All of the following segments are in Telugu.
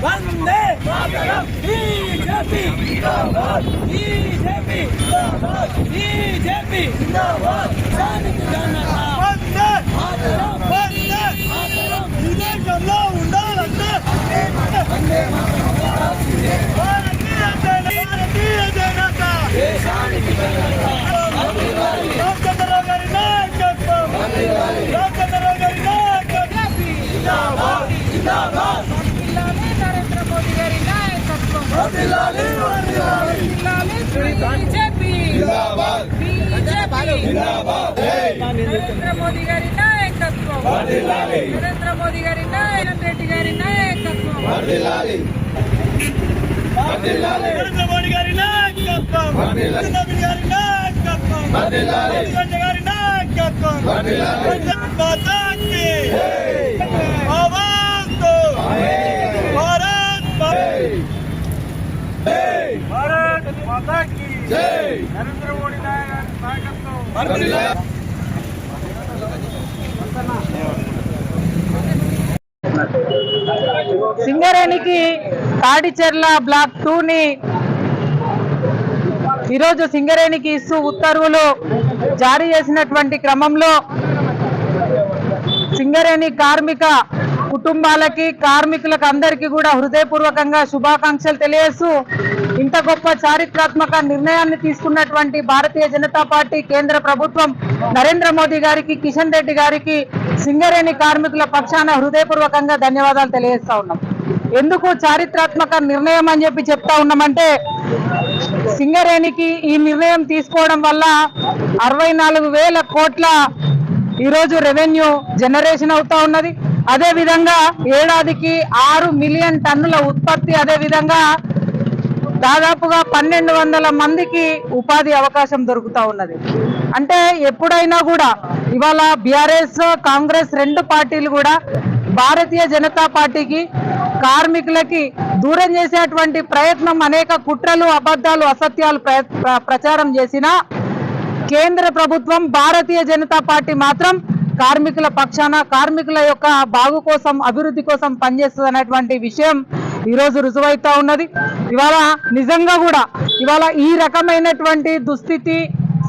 वंदे मातरम बीजेपी जिंदाबाद बीजेपी जिंदाबाद बीजेपी जिंदाबाद सैनिक जनता वंदे मातरम वंदे मातरम इదే కల్లో ఉండాలంటే वंदे मातरम భారతీయ జనత దేశానికి జనత రామచంద్రరావు గారి నాయకత్వం రామచంద్రరావు గారి నాయకత్వం जिंदाबाद जिंदाबाद नरेंद्र मोदी गारी नायकत्వం వర్ధిల్లాలి వర్ధిల్లాలి बीजेपी जिंदाबाद बीजेपी जिंदाबाद नरेंद्र मोदी गारी नायकत्వం వర్ధిల్లాలి नरेंद्र मोदी गारी रेड्डी गारी नायकत्వం వర్ధిల్లాలి వర్ధిల్లాలి नरेंद्र मोदी गारी नायकत्వం వర్ధిల్లాలి नरेंद्र गारी नायकत्వం వర్ధిల్లాలి गंज गारी नायकत्వం వర్ధిల్లాలి माता की आवाज दो भारत माता की जय नरेंद्र मोदी नायकत्व సింగరేణికి తాడిచెర్ల బ్లాక్ 2 ని ఈరోజు సింగరేణికి ఇస్తూ ఉత్తర్వులు జారీ చేసినటువంటి క్రమంలో సింగరేణి కార్మిక కుటుంబాలకి కార్మికులకు అందరికీ కూడా హృదయపూర్వకంగా శుభాకాంక్షలు తెలియజేస్తూ ఇంత గొప్ప చారిత్రాత్మక నిర్ణయాన్ని తీసుకున్నటువంటి భారతీయ జనతా పార్టీ కేంద్ర ప్రభుత్వం నరేంద్ర మోదీ గారికి కిషన్ రెడ్డి గారికి సింగరేణి కార్మికుల పక్షాన హృదయపూర్వకంగా ధన్యవాదాలు తెలియజేస్తా ఉన్నాం. ఎందుకు చారిత్రాత్మక నిర్ణయం అని చెప్పి చెప్తా ఉన్నామంటే సింగరేణికి ఈ నిర్ణయం తీసుకోవడం వల్ల 64,000 కోట్ల ఈరోజు రెవెన్యూ జనరేషన్ అవుతా ఉన్నది. అదే విధంగా ఏడాదికి 6 మిలియన్ టన్నుల ఉత్పత్తి, అదే విధంగా దాదాపుగా 1200 మందికి ఉపాధి అవకాశం దొరుకుతా ఉన్నది. అంటే ఎప్పుడైనా కూడా ఇవాళ బీఆర్ఎస్ కాంగ్రెస్ రెండు పార్టీలు కూడా భారతీయ జనతా పార్టీకి కార్మికులకి దూరం చేసేటువంటి ప్రయత్నం అనేక కుట్రలు అబద్ధాలు అసత్యాలు ప్రచారం చేసినా కేంద్ర ప్రభుత్వం భారతీయ జనతా పార్టీ మాత్రం కార్మికుల పక్షాన కార్మికుల యొక్క బాగు కోసం అభివృద్ధి కోసం పనిచేస్తుంది అనేటువంటి విషయం ఈరోజు రుజువైతా ఉన్నది. ఇవాళ నిజంగా కూడా ఇవాళ ఈ రకమైనటువంటి దుస్థితి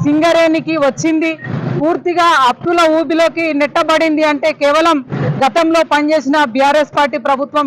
సింగరేణికి వచ్చింది, పూర్తిగా అప్పుల ఊబిలోకి నెట్టబడింది అంటే కేవలం గతంలో పనిచేసిన బీఆర్ఎస్ పార్టీ ప్రభుత్వం